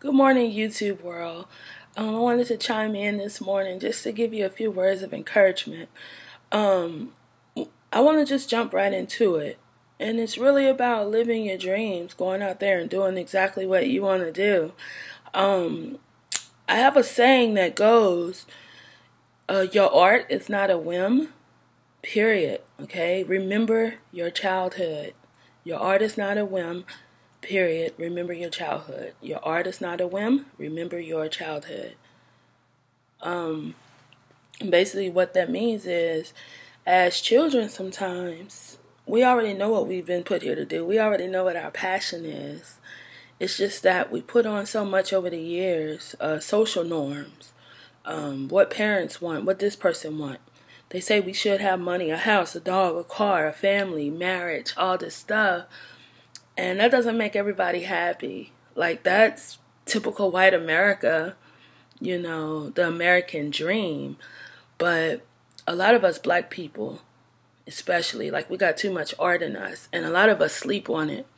Good morning, YouTube world. I wanted to chime in this morning just to give you a few words of encouragement. Um, I want to just jump right into it. And it's really about living your dreams, going out there and doing exactly what you want to do. Um, I have a saying that goes, your art is not a whim, period. Okay? Remember your childhood. Your art is not a whim, period. Remember your childhood. Your art is not a whim. Remember your childhood. Basically, what that means is, as children, sometimes we already know what we've been put here to do. We already know what our passion is. It's just that we put on so much over the years, social norms, what parents want, what this person want. They say we should have money, a house, a dog, a car, a family, marriage, all this stuff. And that doesn't make everybody happy. Like, that's typical white America, the American dream. But a lot of us black people, especially, like, we got too much art in us, and a lot of us sleep on it.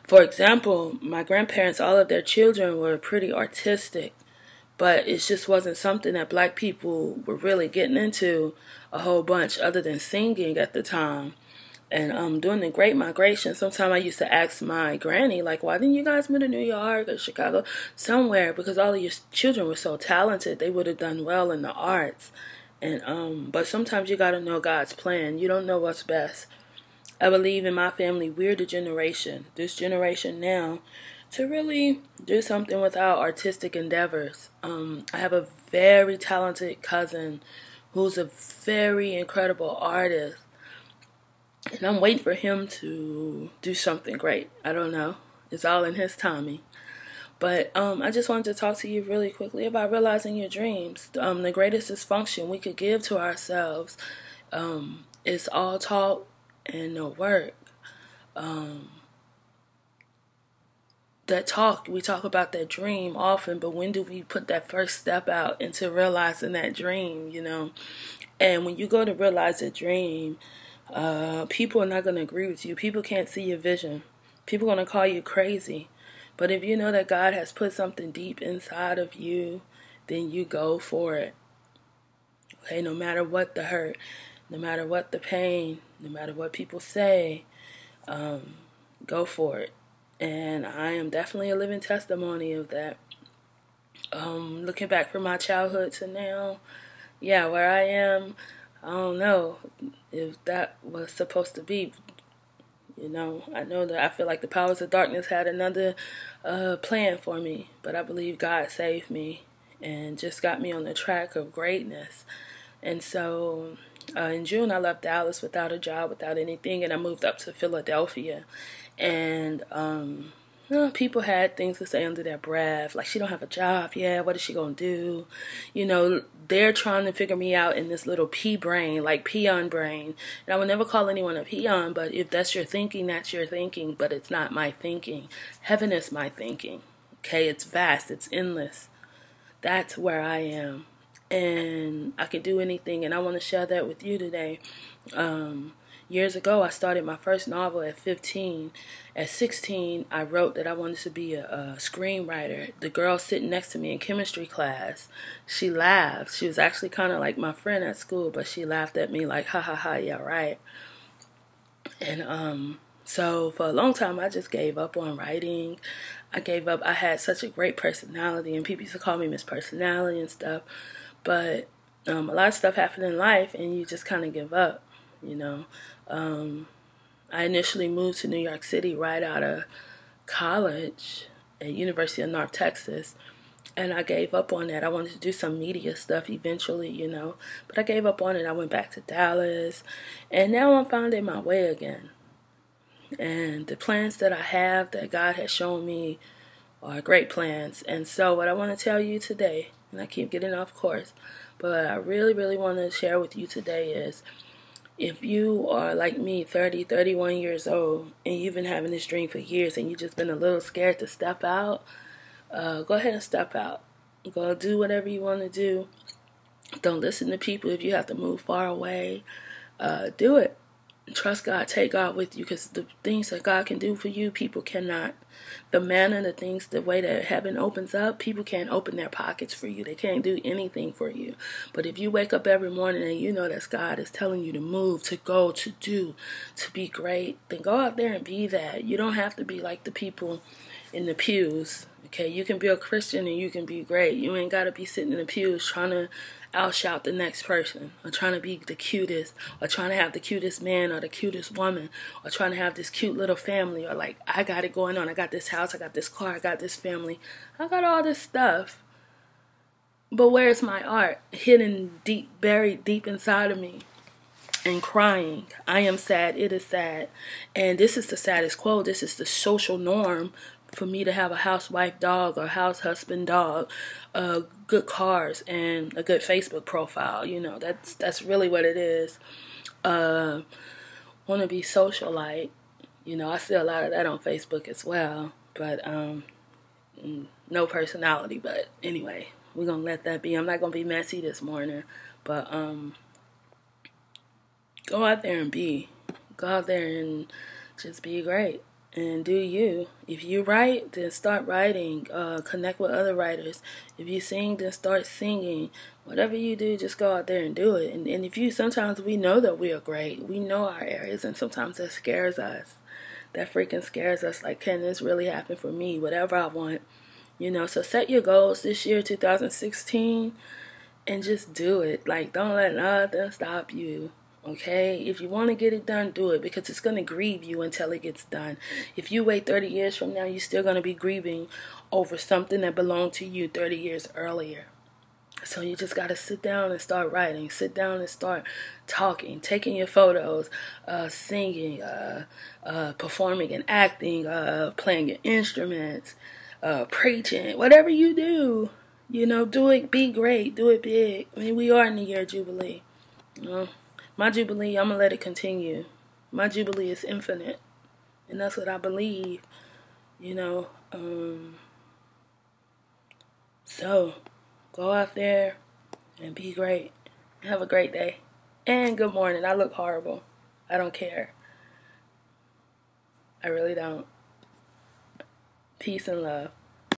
For example, my grandparents, all of their children were pretty artistic, but it just wasn't something that black people were really getting into a whole bunch other than singing at the time. And during the Great Migration, sometimes I used to ask my granny, like, why didn't you guys move to New York or Chicago, somewhere? Because all of your children were so talented, they would have done well in the arts. And but sometimes you gotta know God's plan. You don't know what's best. I believe in my family, we're the generation, this generation now, to really do something with our artistic endeavors. I have a very talented cousin who's a very incredible artist. And I'm waiting for him to do something great. I don't know. It's all in his timing. But I just wanted to talk to you really quickly about realizing your dreams. The greatest dysfunction we could give to ourselves is all talk and no work. That talk, we talk about that dream often, but when do we put that first step out into realizing that dream? And when you go to realize a dream, people are not going to agree with you. People can't see your vision. People are going to call you crazy. But if you know that God has put something deep inside of you, then you go for it. Okay, no matter what the hurt, no matter what the pain, no matter what people say, go for it. And I am definitely a living testimony of that. Looking back from my childhood to now, yeah, where I am, I don't know if that was supposed to be. I know that I feel like the powers of darkness had another plan for me, but I believe God saved me and just got me on the track of greatness. And so in June, I left Dallas without a job, without anything, and I moved up to Philadelphia. And people had things to say under their breath, like, she don't have a job. Yeah, what is she gonna do? They're trying to figure me out in this little pea brain, like peon brain. And I would never call anyone a peon, but if that's your thinking, that's your thinking. But it's not my thinking. Heaven is my thinking. Okay, it's vast, it's endless. That's where I am. And I can do anything, and I want to share that with you today. Years ago, I started my first novel at 15. At 16, I wrote that I wanted to be a screenwriter. The girl sitting next to me in chemistry class, she laughed. She was actually kind of like my friend at school, but she laughed at me like, ha ha ha, yeah, right. And so for a long time, I just gave up on writing. I gave up. I had such a great personality, and people used to call me Miss Personality and stuff. But a lot of stuff happened in life, and you just kind of give up. I initially moved to New York City right out of college at University of North Texas, and I gave up on that. I wanted to do some media stuff eventually, but I gave up on it. I went back to Dallas, and now I'm finding my way again. And the plans that I have that God has shown me are great plans. And so what I want to tell you today, and I keep getting off course, but what I really, really want to share with you today is, if you are like me, 30, 31 years old, and you've been having this dream for years and you've just been a little scared to step out, go ahead and step out. Go do whatever you want to do. Don't listen to people if you have to move far away. Do it. Trust God, take God with you, because the things that God can do for you, people cannot. The manna, the things, the way that heaven opens up, people can't open their pockets for you. They can't do anything for you. But if you wake up every morning and you know that God is telling you to move, to go, to do, to be great, then go out there and be that. You don't have to be like the people in the pews. Okay, you can be a Christian and you can be great. You ain't got to be sitting in the pews trying to outshout the next person, or trying to be the cutest, or trying to have the cutest man or the cutest woman, or trying to have this cute little family, or like, I got it going on. I got this house, I got this car, I got this family, I got all this stuff. But where's my art? Hidden deep, buried deep inside of me. And crying. I am sad. It is sad. And this is the status quo. This is the social norm for me to have a housewife dog or house husband dog, good cars, and a good Facebook profile. You know, that's really what it is. Want to be socialite. You know, I see a lot of that on Facebook as well. But no personality. But anyway, we're going to let that be. I'm not going to be messy this morning. But go out there and be. Go out there and just be great. And do you. If you write, then start writing. Connect with other writers. If you sing, then start singing. Whatever you do, just go out there and do it. And if you, sometimes we know that we are great. We know our areas, and sometimes that scares us. That freaking scares us. Like, can this really happen for me? Whatever I want. You know, so set your goals this year, 2016, and just do it. Like, don't let nothing stop you. Okay, if you want to get it done, do it, because it's going to grieve you until it gets done. If you wait 30 years from now, you're still going to be grieving over something that belonged to you 30 years earlier. So you just got to sit down and start writing. Sit down and start talking, taking your photos, singing, performing and acting, playing your instruments, preaching, whatever you do. You know, do it, be great, do it big. I mean, we are in the year Jubilee. You know? My Jubilee, I'm going to let it continue. My Jubilee is infinite. And that's what I believe, you know. So, go out there and be great. Have a great day. And good morning. I look horrible. I don't care. I really don't. Peace and love.